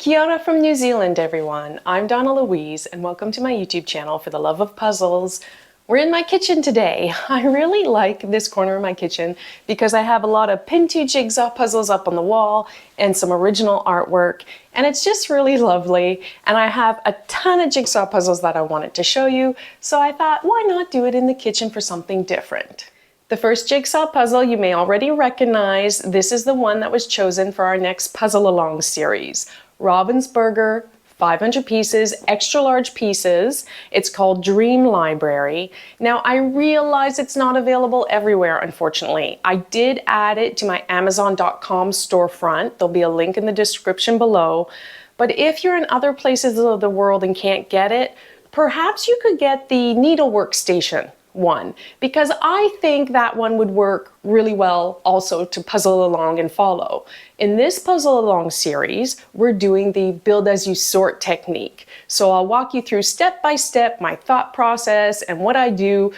Kia ora from New Zealand, everyone. I'm Donnalouise, and welcome to my YouTube channel for the love of puzzles. We're in my kitchen today. I really like this corner of my kitchen because I have a lot of Pintoo jigsaw puzzles up on the wall and some original artwork, and it's just really lovely. And I have a ton of jigsaw puzzles that I wanted to show you, so I thought, why not do it in the kitchen for something different? The first jigsaw puzzle you may already recognize. This is the one that was chosen for our next puzzle along series. Robin's Burger, 500 pieces, extra large pieces. It's called Dream Library. Now I realize it's not available everywhere, unfortunately. I did add it to my Amazon.com storefront. There'll be a link in the description below. But if you're in other places of the world and can't get it, perhaps you could get the Needlework Station one, because I think that one would work really well also to puzzle along and follow. In this puzzle along series, we're doing the build as you sort technique. So I'll walk you through step by step my thought process and what I do,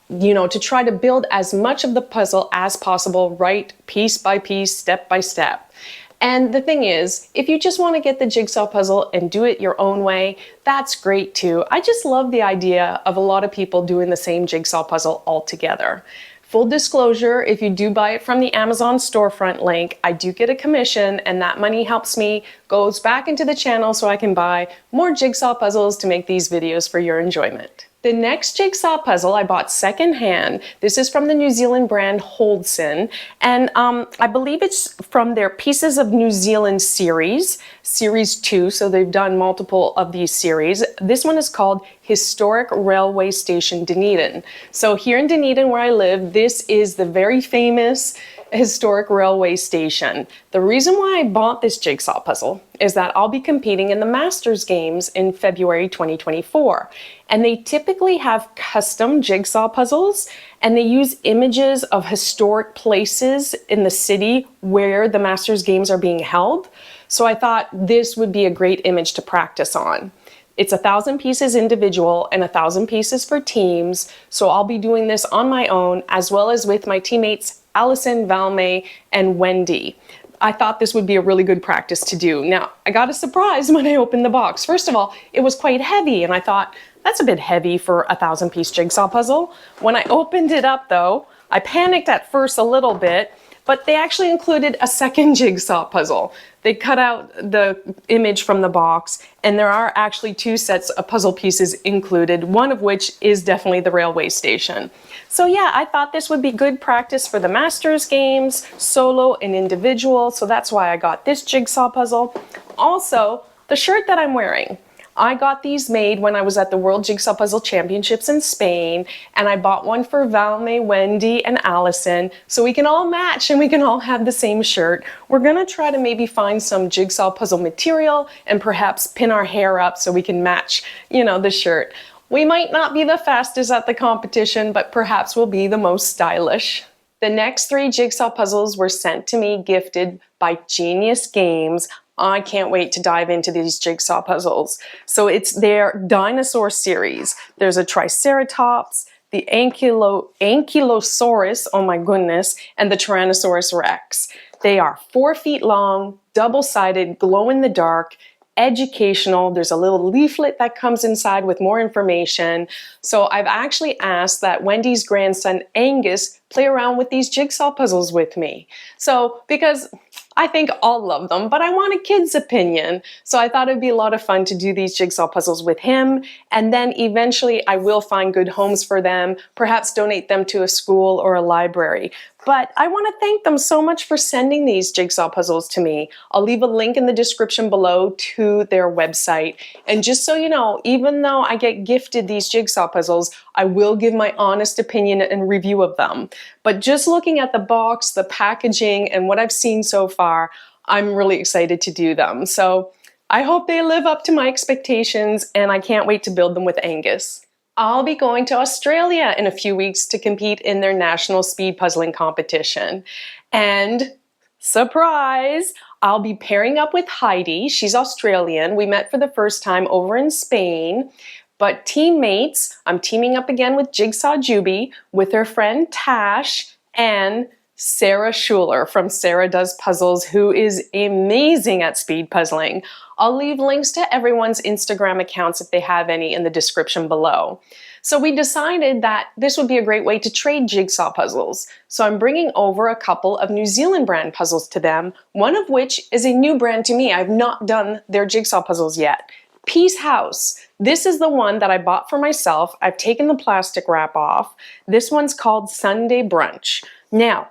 to try to build as much of the puzzle as possible, right, piece by piece, step by step. And the thing is, if you just want to get the jigsaw puzzle and do it your own way, that's great too. I just love the idea of a lot of people doing the same jigsaw puzzle all together. Full disclosure, if you do buy it from the Amazon storefront link, I do get a commission, and that money helps me, goes back into the channel so I can buy more jigsaw puzzles to make these videos for your enjoyment. The next jigsaw puzzle I bought secondhand. This is from the New Zealand brand Holdson, and I believe it's from their Pieces of New Zealand series 2, so they've done multiple of these series. This one is called Historic Railway Station Dunedin. So here in Dunedin where I live, this is the very famous historic railway station. The reason why I bought this jigsaw puzzle is that I'll be competing in the Masters Games in February 2024. And they typically have custom jigsaw puzzles, and they use images of historic places in the city where the Masters Games are being held. So I thought this would be a great image to practice on. It's 1,000 pieces individual and 1,000 pieces for teams. So I'll be doing this on my own as well as with my teammates Allison, Valmay, and Wendy. I thought this would be a really good practice to do. Now, I got a surprise when I opened the box. First of all, it was quite heavy, and I thought, that's a bit heavy for a 1,000-piece jigsaw puzzle. When I opened it up, though, I panicked at first a little bit, but they actually included a second jigsaw puzzle. They cut out the image from the box, and there are actually 2 sets of puzzle pieces included, one of which is definitely the railway station. So yeah, I thought this would be good practice for the Masters Games, solo and individual, so that's why I got this jigsaw puzzle. Also, the shirt that I'm wearing. I got these made when I was at the World Jigsaw Puzzle Championships in Spain, and I bought one for Valmay, Wendy, and Allison, so we can all match and we can all have the same shirt. We're gonna try to maybe find some jigsaw puzzle material and perhaps pin our hair up so we can match, the shirt. We might not be the fastest at the competition, but perhaps we'll be the most stylish. The next 3 jigsaw puzzles were sent to me gifted by Genius Games. I can't wait to dive into these jigsaw puzzles. So it's their Dinosaur series. There's a Triceratops, the Ankylosaurus, oh my goodness, and the Tyrannosaurus Rex. They are 4 feet long, double-sided, glow-in-the-dark, educational. There's a little leaflet that comes inside with more information. So I've actually asked that Wendy's grandson Angus play around with these jigsaw puzzles with me. So because I think I'll love them, but I want a kid's opinion. So I thought it'd be a lot of fun to do these jigsaw puzzles with him. And then eventually I will find good homes for them, perhaps donate them to a school or a library. But I want to thank them so much for sending these jigsaw puzzles to me. I'll leave a link in the description below to their website. And just so you know, even though I get gifted these jigsaw puzzles, I will give my honest opinion and review of them. But just looking at the box, the packaging, and what I've seen so far, I'm really excited to do them. So I hope they live up to my expectations, and I can't wait to build them with Angus. I'll be going to Australia in a few weeks to compete in their national speed puzzling competition. And surprise, I'll be pairing up with Heidi. She's Australian. We met for the first time over in Spain. But teammates, I'm teaming up again with Jigsaw Juby, with her friend Tash, and Sarah Schuler from Sarah Does Puzzles, who is amazing at speed puzzling. I'll leave links to everyone's Instagram accounts if they have any in the description below. So we decided that this would be a great way to trade jigsaw puzzles. So I'm bringing over a couple of New Zealand brand puzzles to them, one of which is a new brand to me. I've not done their jigsaw puzzles yet. Peace House. This is the one that I bought for myself. I've taken the plastic wrap off. This one's called Sunday Brunch. Now,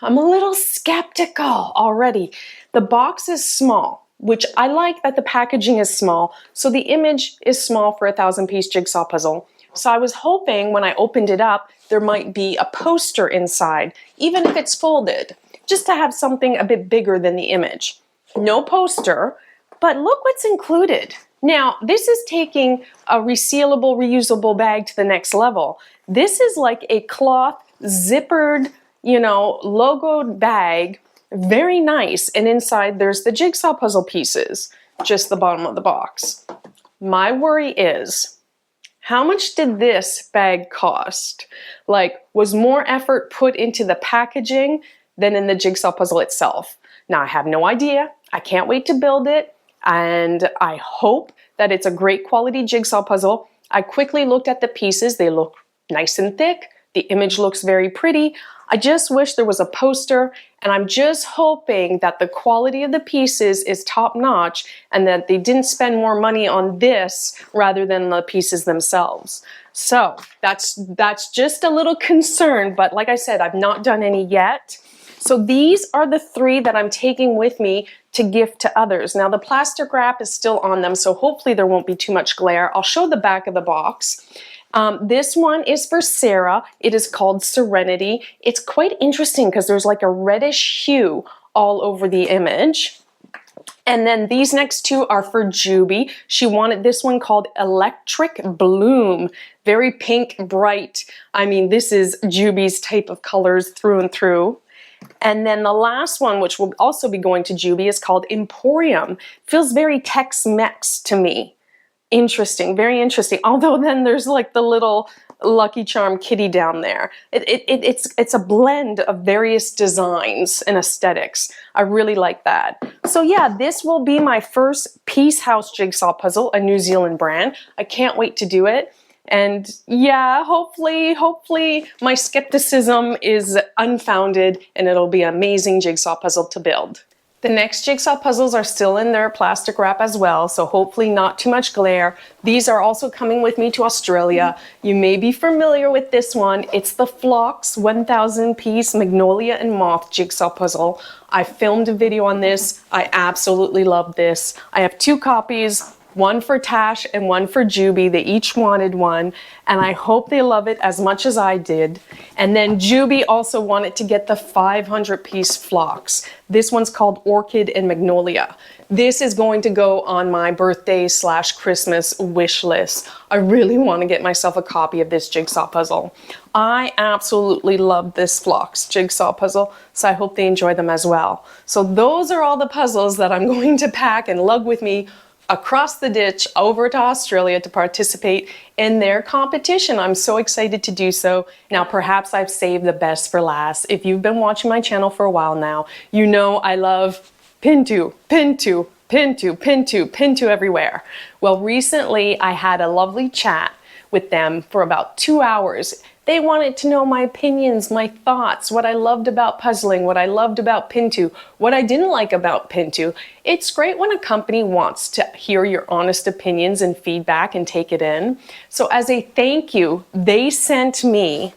I'm a little skeptical already. The box is small, which I like that the packaging is small, so the image is small for a 1,000-piece jigsaw puzzle. So I was hoping when I opened it up, there might be a poster inside, even if it's folded, just to have something a bit bigger than the image. No poster, but look what's included. Now, this is taking a resealable, reusable bag to the next level. This is like a cloth, zippered, logoed bag, very nice. And inside there's the jigsaw puzzle pieces, just the bottom of the box. My worry is, how much did this bag cost? Like, was more effort put into the packaging than in the jigsaw puzzle itself? Now, I have no idea. I can't wait to build it, and I hope that it's a great quality jigsaw puzzle. I quickly looked at the pieces. They look nice and thick. The image looks very pretty. I just wish there was a poster, and I'm just hoping that the quality of the pieces is top-notch and that they didn't spend more money on this rather than the pieces themselves. So that's just a little concern, but like I said, I've not done any yet. So these are the 3 that I'm taking with me to gift to others. Now the plastic wrap is still on them, so hopefully there won't be too much glare. I'll show the back of the box. This one is for Sarah. It is called Serenity. It's quite interesting because there's like a reddish hue all over the image. And then these next 2 are for Juby. She wanted this one called Electric Bloom. Very pink, bright. I mean, this is Juby's type of colors through and through. And then the last one, which will also be going to Juby, is called Emporium. Feels very Tex-Mex to me. Interesting, very interesting. Although then there's like the little Lucky Charm kitty down there. It's a blend of various designs and aesthetics. I really like that. So yeah, this will be my first Peace House jigsaw puzzle, a New Zealand brand. I can't wait to do it. And yeah, hopefully my skepticism is unfounded and it'll be an amazing jigsaw puzzle to build. The next jigsaw puzzles are still in their plastic wrap as well, so hopefully not too much glare. These are also coming with me to Australia. You may be familiar with this one. It's the Phlox 1,000-piece Magnolia and Moth jigsaw puzzle. I filmed a video on this. I absolutely love this. I have 2 copies. One for Tash and one for Juby. They each wanted one, and I hope they love it as much as I did. And then Juby also wanted to get the 500-piece Phlox. This one's called Orchid and Magnolia. This is going to go on my birthday/Christmas wish list. I really want to get myself a copy of this jigsaw puzzle. I absolutely love this Phlox jigsaw puzzle, so I hope they enjoy them as well. So those are all the puzzles that I'm going to pack and lug with me across the ditch over to Australia to participate in their competition. I'm so excited to do so. Now, perhaps I've saved the best for last. If you've been watching my channel for a while now, you know I love Pintoo, Pintoo, Pintoo, Pintoo, Pintoo everywhere. Well, recently I had a lovely chat with them for about 2 hours. They wanted to know my opinions, my thoughts, what I loved about puzzling, what I loved about Pintoo, what I didn't like about Pintoo. It's great when a company wants to hear your honest opinions and feedback and take it in. So as a thank you, they sent me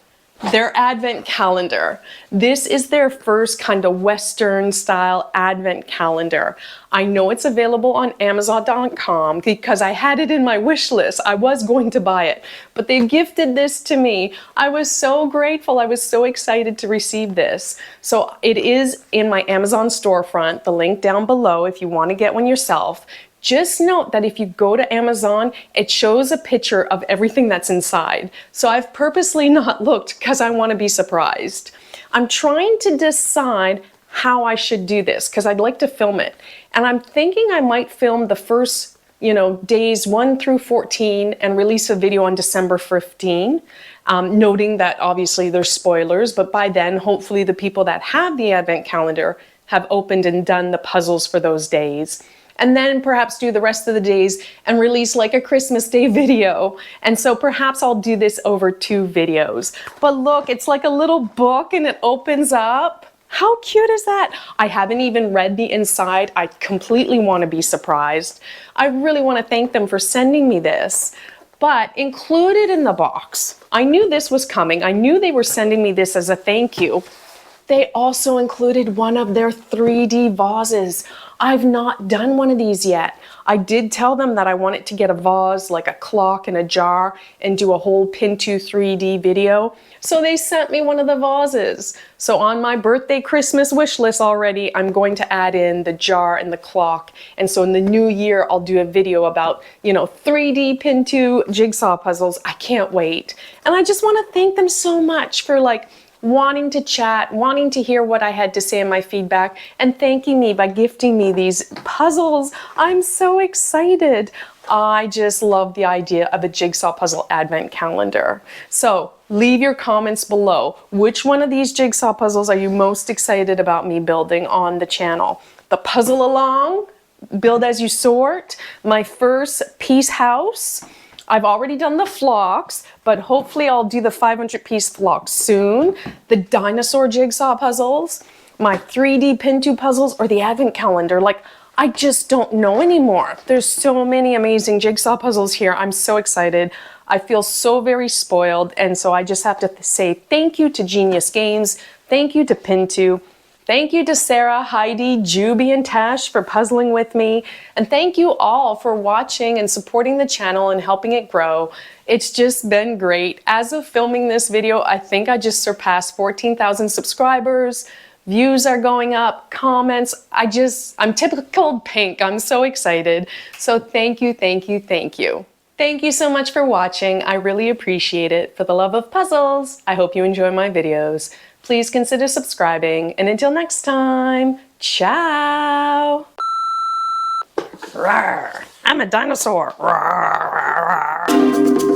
their advent calendar. This is their first kind of Western style advent calendar. I know it's available on Amazon.com because I had it in my wish list. I was going to buy it, but they gifted this to me. I was so grateful. I was so excited to receive this. So it is in my Amazon storefront, the link down below if you want to get one yourself. Just note that if you go to Amazon, it shows a picture of everything that's inside. So I've purposely not looked because I want to be surprised. I'm trying to decide how I should do this because I'd like to film it. And I'm thinking I might film the first, days 1 through 14 and release a video on December 15. noting that obviously there's spoilers, but by then, hopefully the people that have the advent calendar have opened and done the puzzles for those days. And then perhaps do the rest of the days and release like a Christmas Day video. And so perhaps I'll do this over 2 videos. But look, it's like a little book and it opens up. How cute is that? I haven't even read the inside. I completely want to be surprised. I really want to thank them for sending me this. But included in the box, I knew this was coming. I knew they were sending me this as a thank you. They also included one of their 3D vases. I've not done one of these yet. I did tell them that I wanted to get a vase, like a clock and a jar, and do a whole Pintoo 3D video. So they sent me one of the vases. So on my birthday Christmas wish list already, I'm going to add in the jar and the clock. And so in the new year, I'll do a video about, 3D Pintoo jigsaw puzzles. I can't wait. And I just want to thank them so much for wanting to chat, wanting to hear what I had to say in my feedback, and thanking me by gifting me these puzzles. I'm so excited. I just love the idea of a jigsaw puzzle advent calendar. So leave your comments below. Which one of these jigsaw puzzles are you most excited about me building on the channel? The puzzle along, build as you sort, my first piece house. I've already done the flocks, but hopefully I'll do the 500-piece flock soon. The dinosaur jigsaw puzzles, my 3D Pintoo puzzles, or the advent calendar. I just don't know anymore. There's so many amazing jigsaw puzzles here. I'm so excited. I feel so very spoiled, and so I just have to say thank you to Genius Games, thank you to Pintoo, thank you to Sarah, Heidi, Juby, and Tash for puzzling with me. And thank you all for watching and supporting the channel and helping it grow. It's just been great. As of filming this video, I think I just surpassed 14,000 subscribers. Views are going up, comments. I'm typical pink. I'm so excited. So thank you, thank you, thank you. Thank you so much for watching. I really appreciate it. For the love of puzzles, I hope you enjoy my videos. Please consider subscribing, and until next time, ciao! Rawr, I'm a dinosaur. Rawr, rawr, rawr.